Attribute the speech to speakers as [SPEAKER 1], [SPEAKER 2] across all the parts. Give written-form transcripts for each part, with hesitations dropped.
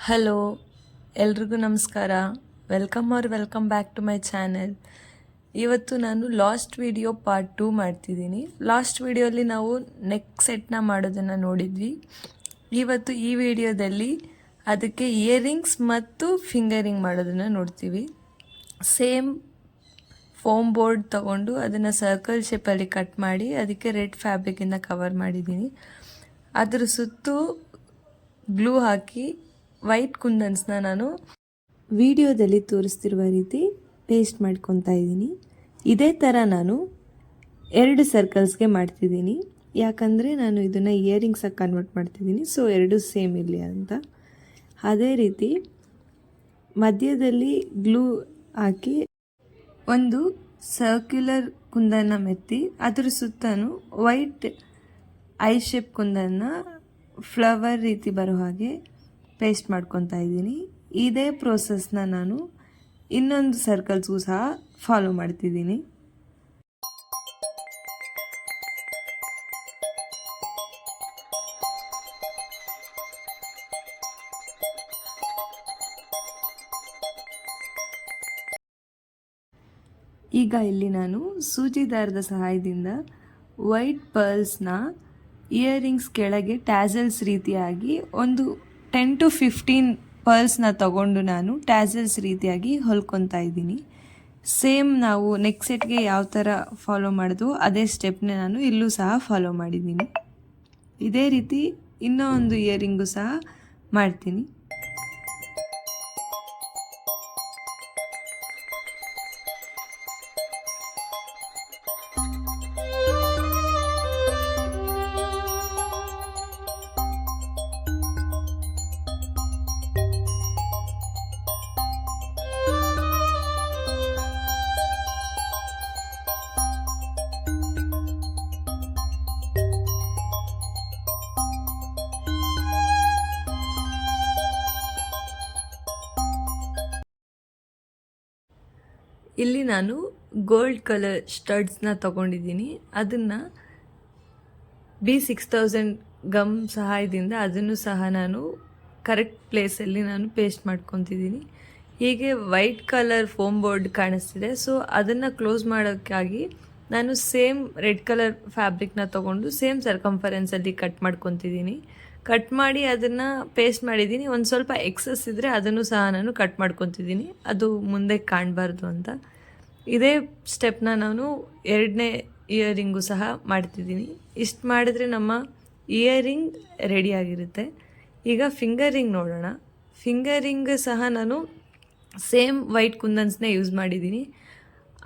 [SPEAKER 1] Hello, ಎಲ್ರಿಗೂ ನಮಸ್ಕಾರ. Welcome back to my channel. ಇವತ್ತು ನಾನು ಲಾಸ್ಟ್ ವಿಡಿಯೋ ಪಾರ್ಟ್ 2 ಮಾಡ್ತಿದ್ದೀನಿ. ಲಾಸ್ಟ್ ವಿಡಿಯೋಲಿ ನಾವು ನೆಕ್ ಸೆಟ್ನ ಮಾಡೋದನ್ನು ನೋಡಿದ್ವಿ. ಇವತ್ತು ಈ ವಿಡಿಯೋದಲ್ಲಿ ಅದಕ್ಕೆ ಇಯರಿಂಗ್ಸ್ ಮತ್ತು ಫಿಂಗರಿಂಗ್ ಮಾಡೋದನ್ನು ನೋಡ್ತೀವಿ. ಸೇಮ್ ಫೋಮ್ ಬೋರ್ಡ್ ತೊಗೊಂಡು ಅದನ್ನು ಸರ್ಕಲ್ ಶೇಪಲ್ಲಿ ಕಟ್ ಮಾಡಿ ಅದಕ್ಕೆ ರೆಡ್ ಫ್ಯಾಬ್ರಿಕಿಂದ ಕವರ್ ಮಾಡಿದ್ದೀನಿ. ಅದರ ಸುತ್ತು ಗ್ಲೂ ಹಾಕಿ ವೈಟ್ ಕುಂದನ್ಸ್ನ ನಾನು ವಿಡಿಯೋದಲ್ಲಿ ತೋರಿಸ್ತಿರುವ ರೀತಿ ಪೇಸ್ಟ್ ಮಾಡ್ಕೊತಾ ಇದ್ದೀನಿ. ಇದೇ ಥರ ನಾನು 2 ಸರ್ಕಲ್ಸ್ಗೆ ಮಾಡ್ತಿದ್ದೀನಿ. ಯಾಕಂದರೆ ನಾನು ಇದನ್ನು ಇಯರಿಂಗ್ಸಾಗಿ ಕನ್ವರ್ಟ್ ಮಾಡ್ತಿದ್ದೀನಿ, ಸೊ 2 ಸೇಮ್ ಇರಲಿ ಅಂತ. ಅದೇ ರೀತಿ ಮಧ್ಯದಲ್ಲಿ ಗ್ಲೂ ಹಾಕಿ ಒಂದು ಸರ್ಕ್ಯುಲರ್ ಕುಂದನ್ನ ಮೆತ್ತಿ ಅದರ ಸುತ್ತಲೂ ವೈಟ್ ಐ ಶೇಪ್ ಕುಂದನ್ನ ಫ್ಲವರ್ ರೀತಿ ಬರೋ ಹಾಗೆ ಪೇಸ್ಟ್ ಮಾಡ್ಕೊತಾ ಇದ್ದೀನಿ. ಇದೇ ಪ್ರೋಸೆಸ್ನ ನಾನು ಇನ್ನೊಂದು ಸರ್ಕಲ್ಸ್ಗೂ ಸಹ ಫಾಲೋ ಮಾಡ್ತಿದ್ದೀನಿ. ಈಗ ಇಲ್ಲಿ ನಾನು ಸೂಜಿ ದಾರದ ಸಹಾಯದಿಂದ ವೈಟ್ ಪರ್ಲ್ಸ್ನ ಇಯರಿಂಗ್ಸ್ ಕೆಳಗೆ ಟ್ಯಾಸಲ್ಸ್ ರೀತಿಯಾಗಿ ಒಂದು 10 to 15 ಪರ್ಲ್ಸ್ನ ತಗೊಂಡು ನಾನು ಟ್ಯಾಸಲ್ಸ್ ರೀತಿಯಾಗಿ ಹೊಲ್ಕೊತಾ ಇದ್ದೀನಿ. ಸೇಮ್ ನಾವು ನೆಕ್ ಸೆಟ್ಗೆ ಯಾವ ಥರ ಫಾಲೋ ಮಾಡಿದ್ವು ಅದೇ ಸ್ಟೆಪ್ನ ನಾನು ಇಲ್ಲೂ ಸಹ ಫಾಲೋ ಮಾಡಿದ್ದೀನಿ. ಇದೇ ರೀತಿ ಇನ್ನೂ ಒಂದು ಇಯರಿಂಗು ಸಹ ಮಾಡ್ತೀನಿ. ಇಲ್ಲಿ ನಾನು ಗೋಲ್ಡ್ ಕಲರ್ ಸ್ಟಡ್ಸ್ನ ತೊಗೊಂಡಿದ್ದೀನಿ. ಅದನ್ನು B6000 ಗಮ್ ಸಹಾಯದಿಂದ ಅದನ್ನು ಸಹ ನಾನು ಕರೆಕ್ಟ್ ಪ್ಲೇಸಲ್ಲಿ ನಾನು ಪೇಸ್ಟ್ ಮಾಡ್ಕೊತಿದ್ದೀನಿ. ಹೀಗೆ ವೈಟ್ ಕಲರ್ ಫೋಮ್ ಬೋರ್ಡ್ ಕಾಣಿಸ್ತಿದೆ, ಸೊ ಅದನ್ನು ಕ್ಲೋಸ್ ಮಾಡೋಕ್ಕಾಗಿ ನಾನು ಸೇಮ್ ರೆಡ್ ಕಲರ್ ಫ್ಯಾಬ್ರಿಕ್ನ ತೊಗೊಂಡು ಸೇಮ್ ಸರ್ಕಂಫರೆನ್ಸಲ್ಲಿ ಕಟ್ ಮಾಡ್ಕೊತಿದ್ದೀನಿ. ಕಟ್ ಮಾಡಿ ಅದನ್ನು ಪೇಸ್ಟ್ ಮಾಡಿದ್ದೀನಿ. ಒಂದು ಸ್ವಲ್ಪ ಎಕ್ಸಸ್ ಇದ್ದರೆ ಅದನ್ನು ಸಹ ನಾನು ಕಟ್ ಮಾಡ್ಕೊತಿದ್ದೀನಿ, ಅದು ಮುಂದೆ ಕಾಣಬಾರ್ದು ಅಂತ. ಇದೇ ಸ್ಟೆಪ್ನ ನಾನು 2ನೇ ಇಯರಿಂಗು ಸಹ ಮಾಡ್ತಿದ್ದೀನಿ. ಇಷ್ಟು ಮಾಡಿದ್ರೆ ನಮ್ಮ ಇಯರಿಂಗ್ ರೆಡಿಯಾಗಿರುತ್ತೆ. ಈಗ ಫಿಂಗರಿಂಗ್ ನೋಡೋಣ. ಫಿಂಗರಿಂಗ್ ಸಹ ನಾನು ಸೇಮ್ ವೈಟ್ ಕುಂದನ್ಸ್ನೇ ಯೂಸ್ ಮಾಡಿದ್ದೀನಿ.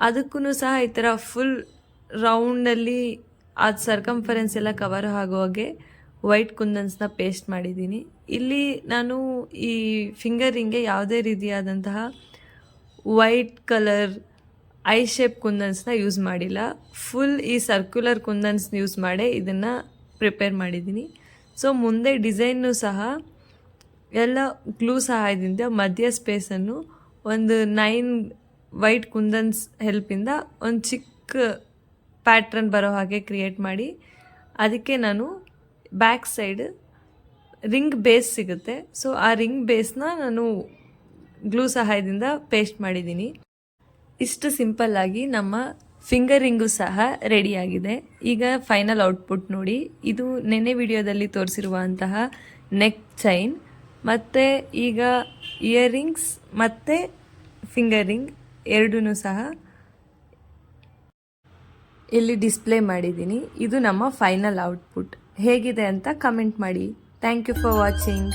[SPEAKER 1] ಅದಕ್ಕೂ ಸಹ ಈ ಥರ ಫುಲ್ ರೌಂಡಲ್ಲಿ ಅದು ಸರ್ಕಂಫರೆನ್ಸ್ ಎಲ್ಲ ಕವರ್ ಆಗೋ ಹಾಗೆ ವೈಟ್ ಕುಂದನ್ಸ್ನ ಪೇಸ್ಟ್ ಮಾಡಿದ್ದೀನಿ. ಇಲ್ಲಿ ನಾನು ಈ ಫಿಂಗರಿಂಗ್ಗೆ ಯಾವುದೇ ರೀತಿಯಾದಂತಹ ವೈಟ್ ಕಲರ್ ಐ ಶೇಪ್ ಕುಂದನ್ಸ್ನ ಯೂಸ್ ಮಾಡಿಲ್ಲ. ಫುಲ್ ಈ ಸರ್ಕ್ಯುಲರ್ ಕುಂದನ್ಸ್ನ ಯೂಸ್ ಮಾಡಿ ಇದನ್ನು ಪ್ರಿಪೇರ್ ಮಾಡಿದ್ದೀನಿ. ಸೊ ಮುಂದೆ ಡಿಸೈನ್ನು ಸಹ ಎಲ್ಲ ಗ್ಲೂ ಸಹಾಯದಿಂದ ಮಧ್ಯ ಸ್ಪೇಸನ್ನು ಒಂದು 9 ವೈಟ್ ಕುಂದನ್ಸ್ ಹೆಲ್ಪಿಂದ ಒಂದು ಚಿಕ್ಕ ಪ್ಯಾಟ್ರನ್ ಬರೋ ಹಾಗೆ ಕ್ರಿಯೇಟ್ ಮಾಡಿ ಅದಕ್ಕೆ ನಾನು ಬ್ಯಾಕ್ ಸೈಡ್ ರಿಂಗ್ ಬೇಸ್ ಸಿಗುತ್ತೆ, ಸೊ ಆ ರಿಂಗ್ ಬೇಸ್ನ ನಾನು ಗ್ಲೂ ಸಹಾಯದಿಂದ ಪೇಸ್ಟ್ ಮಾಡಿದ್ದೀನಿ. ಇಷ್ಟು ಸಿಂಪಲ್ಲಾಗಿ ನಮ್ಮ ಫಿಂಗರಿಂಗು ಸಹ ರೆಡಿಯಾಗಿದೆ. ಈಗ ಫೈನಲ್ ಔಟ್ಪುಟ್ ನೋಡಿ. ಇದು ನೆನ್ನೆ ವಿಡಿಯೋದಲ್ಲಿ ತೋರಿಸಿರುವಂತಹ ನೆಕ್ ಚೈನ್ ಮತ್ತು ಈಗ ಇಯರಿಂಗ್ಸ್ ಮತ್ತು ಫಿಂಗರಿಂಗ್ ಎರಡೂ ಸಹ ಇಲ್ಲಿ ಡಿಸ್ಪ್ಲೇ ಮಾಡಿದ್ದೀನಿ. ಇದು ನಮ್ಮ ಫೈನಲ್ ಔಟ್ಪುಟ್. ಹೇಗಿದೆ ಅಂತ ಕಮೆಂಟ್ ಮಾಡಿ. Thank you for watching.